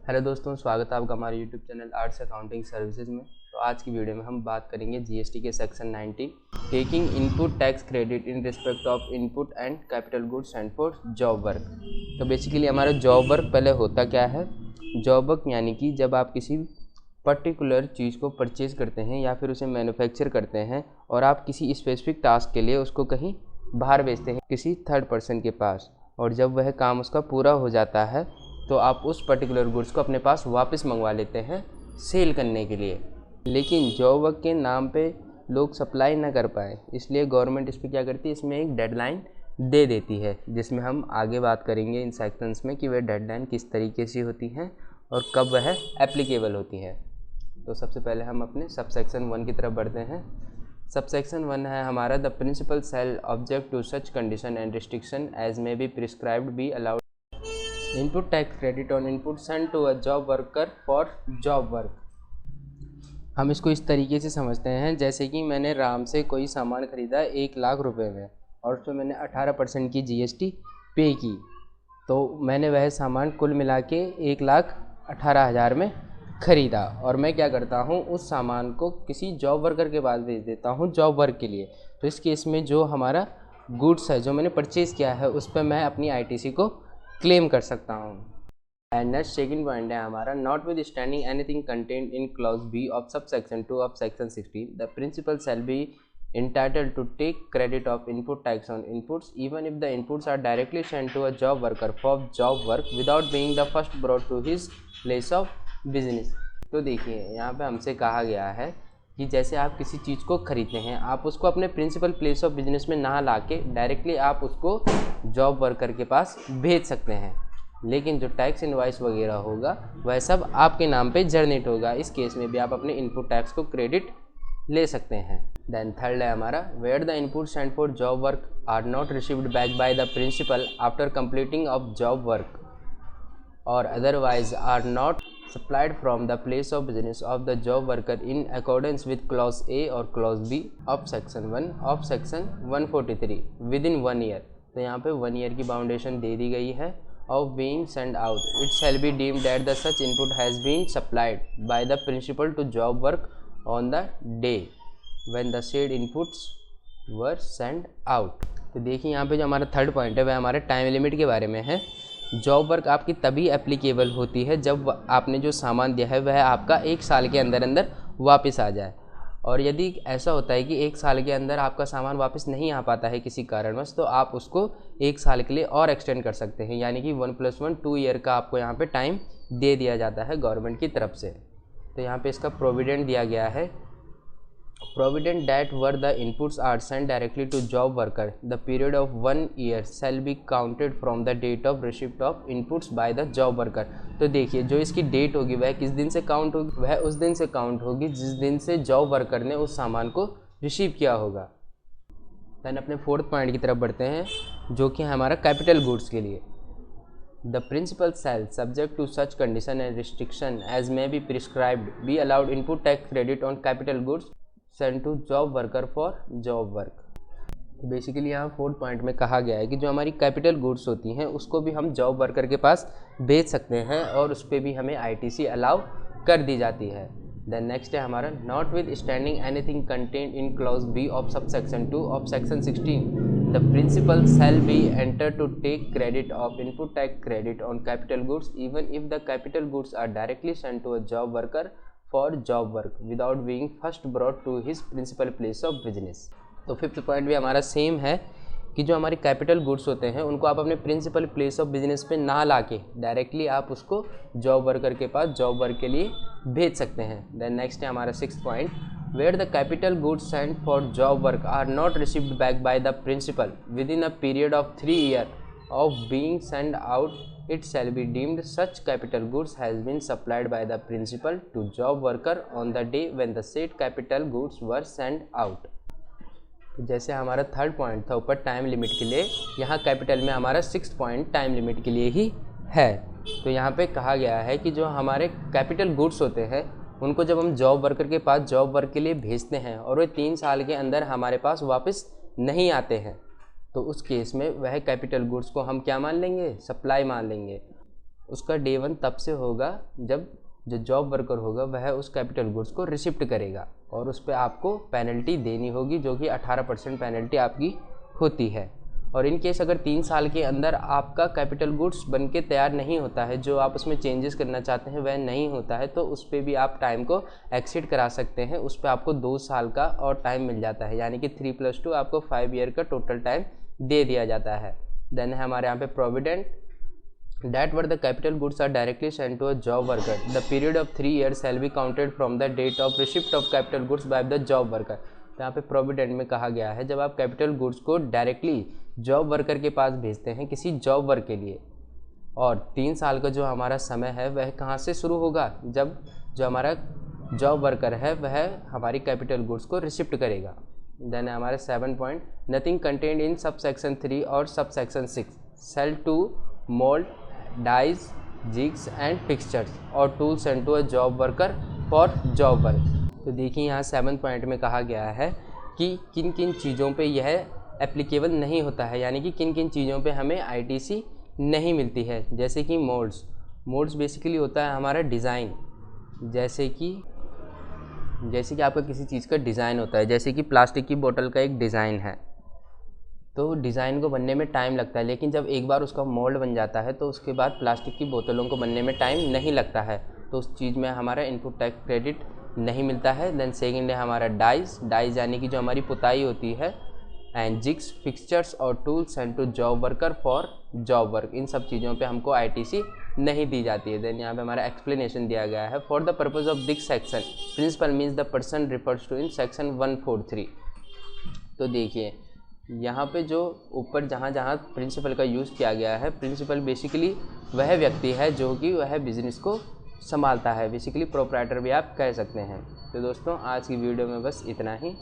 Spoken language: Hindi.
हेलो दोस्तों, स्वागत है आपका हमारे YouTube channel arts accounting services में। तो आज की वीडियो में हम बात करेंगे जीएसटी के section 90 taking input tax credit in respect of input and capital goods and for job work. तो बेसिकली हमारा जॉब वर्क पहले होता क्या है। जॉब वर्क यानी कि जब आप किसी पर्टिकुलर चीज़ को परचेज़ करते हैं या फिर उसे मैन्युफैक्चर करते हैं और आप किसी स्पेसिफिक टास्क के लिए उसको कहीं बाहर भेजते हैं किसी थर्ड पर्सन के पास, और जब वह काम उसका पूरा हो जाता है तो आप उस पर्टिकुलर गुड्स को अपने पास वापस मंगवा लेते हैं सेल करने के लिए। लेकिन जॉब वर्क के नाम पे लोग सप्लाई ना कर पाए, इसलिए गवर्नमेंट इस पर क्या करती है, इसमें एक डेडलाइन दे देती है, जिसमें हम आगे बात करेंगे इन सेक्शंस में कि वह डेडलाइन किस तरीके से होती है और कब वह एप्लीकेबल होती है। तो सबसे पहले हम अपने सब सेक्शन 1 की तरफ बढ़ते हैं। सब सेक्शन 1 है हमारा the principal shall object to such condition and restriction as may be prescribed be allowed input tax credit on input send to a job worker for job work. हम इसको इस तरीके से समझते हैं जैसे कि मैंने राम से कोई सामान ख़रीदा 1,00,000 रुपये में और उसमें मैंने 18% की जीएसटी पे की, तो मैंने वह सामान कुल मिला के 1,18,000 में ख़रीदा और मैं क्या करता हूँ, उस सामान को किसी जॉब वर्कर के पास भेज देता हूँ जॉब वर्क के लिए। तो इस केस में जो हमारा गुड्स है जो मैंने परचेज़ किया है उस पर मैं अपनी आईटीसी को क्लेम कर सकता हूँ। एंड नेक्स्ट सेकंड पॉइंट है हमारा notwithstanding anything content in clause b of subsection 2 of section 16 the principal shall be entitled to take credit of input tax on inputs even if the inputs are directly sent to a job worker for job work without being the first brought to his place of business। तो देखिए यहाँ पे हमसे कहा गया है कि जैसे आप किसी चीज़ को खरीदते हैं, आप उसको अपने प्रिंसिपल प्लेस ऑफ बिजनेस में ना लाके डायरेक्टली आप उसको जॉब वर्कर के पास भेज सकते हैं, लेकिन जो टैक्स इनवॉइस वगैरह होगा वह सब आपके नाम पे जनरेट होगा। इस केस में भी आप अपने इनपुट टैक्स को क्रेडिट ले सकते हैं। देन थर्ड है हमारा where the input sent for job work are not received back by the principal after completing of job work और otherwise are not supplied from the place of business of the job worker in accordance with clause A or clause B of section 1 of section 143 within 1 year। तो यहाँ पे 1 ईयर की बाउंडेशन दे दी गई है। of being sent out it shall be deemed that the such input has been supplied by the principal to job work on the day when the said inputs were sent out। तो देखिए यहाँ पे जो हमारा थर्ड पॉइंट है वह हमारे टाइम लिमिट के बारे में है। जॉब वर्क आपकी तभी एप्लीकेबल होती है जब आपने जो सामान दिया है वह आपका 1 साल के अंदर अंदर वापस आ जाए, और यदि ऐसा होता है कि 1 साल के अंदर आपका सामान वापस नहीं आ पाता है किसी कारणवश, तो आप उसको 1 साल के लिए और एक्सटेंड कर सकते हैं, यानी कि 1+1 2 ईयर का आपको यहाँ पे टाइम दे दिया जाता है गवर्नमेंट की तरफ से। तो यहाँ पे इसका प्रोविडेंट दिया गया है provident that were the inputs are sent directly to job worker the period of 1 year shall be counted from the date of receipt of inputs by the job worker। तो देखिए जो इसकी डेट होगी वह किस दिन से काउंट होगी, वह उस दिन से काउंट होगी जिस दिन से जॉब वर्कर ने उस सामान को रिसीव किया होगा। दैन अपने फोर्थ पॉइंट की तरफ बढ़ते हैं जो कि हमारा कैपिटल गुड्स के लिए। The principal shall, subject to such condition and restriction as may be prescribed, be allowed input tax credit on capital goods sent to job worker for job work। तो बेसिकली यहाँ फोर्थ पॉइंट में कहा गया है कि जो हमारी कैपिटल गुड्स होती हैं उसको भी हम जॉब वर्कर के पास भेज सकते हैं और उस पर भी हमें आईटीसी अलाउ कर दी जाती है। देन नेक्स्ट है हमारा notwithstanding anything content in clause b of subsection 2 of section 16 the principal shall be enter to take credit of input tax credit on capital goods even if the capital goods are directly sent to a job worker for job work without being first brought to his principal place of business. तो फिफ्थ पॉइंट भी हमारा सेम है कि जो हमारे कैपिटल गुड्स होते हैं उनको आप अपने प्रिंसिपल प्लेस ऑफ बिजनेस पे ना लाके डायरेक्टली आप उसको जॉब वर्कर के पास जॉब वर्क के लिए भेज सकते हैं। देन नेक्स्ट है हमारा sixth point where the capital goods sent for job work are not received back by the principal within a period of 3 year of being send out it shall be deemed such capital goods has been supplied by the principal to job worker on the day when the said capital goods were sent out। तो जैसे हमारा थर्ड पॉइंट था ऊपर टाइम लिमिट के लिए, यहाँ कैपिटल में हमारा सिक्स्थ पॉइंट टाइम लिमिट के लिए ही है। तो यहाँ पे कहा गया है कि जो हमारे कैपिटल गुड्स होते हैं उनको जब हम जॉब वर्कर के पास जॉब वर्क के लिए भेजते हैं और वे 3 साल के अंदर हमारे पास वापस नहीं आते हैं, तो उस केस में वह कैपिटल गुड्स को हम क्या मान लेंगे, सप्लाई मान लेंगे। उसका डे 1 तब से होगा जब जो जॉब वर्कर होगा वह उस कैपिटल गुड्स को रिसिप्ट करेगा और उस पर आपको पेनल्टी देनी होगी, जो कि 18% पेनल्टी आपकी होती है। और इन केस अगर 3 साल के अंदर आपका कैपिटल गुड्स बन के तैयार नहीं होता है, जो आप उसमें चेंजेस करना चाहते हैं वह नहीं होता है, तो उस पर भी आप टाइम को एक्सीड करा सकते हैं। उस पर आपको 2 साल का और टाइम मिल जाता है, यानी कि 3+2 आपको 5 ईयर का टोटल टाइम दे दिया जाता है। देन है हमारे यहाँ पे provident, that where the capital goods are directly sent to a job worker, the period of 3 years shall be counted from the date of receipt of capital goods by the job worker। तो यहाँ पे प्रोविडेंट में कहा गया है जब आप कैपिटल गुड्स को डायरेक्टली जॉब वर्कर के पास भेजते हैं किसी जॉब वर्क के लिए, और 3 साल का जो हमारा समय है वह कहाँ से शुरू होगा, जब जो हमारा जॉब वर्कर है वह हमारी कैपिटल गुड्स को रिसिप्ट करेगा। देन हमारे 7 पॉइंट, नथिंग कंटेंड इन सब सेक्शन 3 और sub section 6 sale to mold dies jigs and fixtures और tools and to a job worker for job work. तो देखिए यहाँ 7 पॉइंट में कहा गया है कि किन किन चीज़ों पे यह एप्लीकेबल नहीं होता है, यानी कि किन किन चीज़ों पे हमें आईटीसी नहीं मिलती है। जैसे कि मोल्ड्स बेसिकली होता है हमारा डिज़ाइन, जैसे कि आपका किसी चीज़ का डिज़ाइन होता है, जैसे कि प्लास्टिक की बोतल का एक डिज़ाइन है, तो डिज़ाइन को बनने में टाइम लगता है, लेकिन जब एक बार उसका मोल्ड बन जाता है तो उसके बाद प्लास्टिक की बोतलों को बनने में टाइम नहीं लगता है, तो उस चीज़ में हमारा इनपुट टैक्स क्रेडिट नहीं मिलता है। देन सेकंड है हमारा डाइज यानी कि जो हमारी पुताई होती है, एंड जिग्स फिक्सचर्स और tools and to job worker for job work, इन सब चीज़ों पे हमको आईटीसी नहीं दी जाती है। देन यहाँ पे हमारा एक्सप्लेनेशन दिया गया है, for the purpose of this section principal means the person refers to in section 143। तो देखिए यहाँ पे जो ऊपर जहाँ जहाँ प्रिंसिपल का यूज़ किया गया है, प्रिंसिपल बेसिकली वह व्यक्ति है जो कि वह बिज़नेस को संभालता है, बेसिकली प्रोप्राइटर भी आप कह सकते हैं। तो दोस्तों आज की वीडियो में बस इतना ही।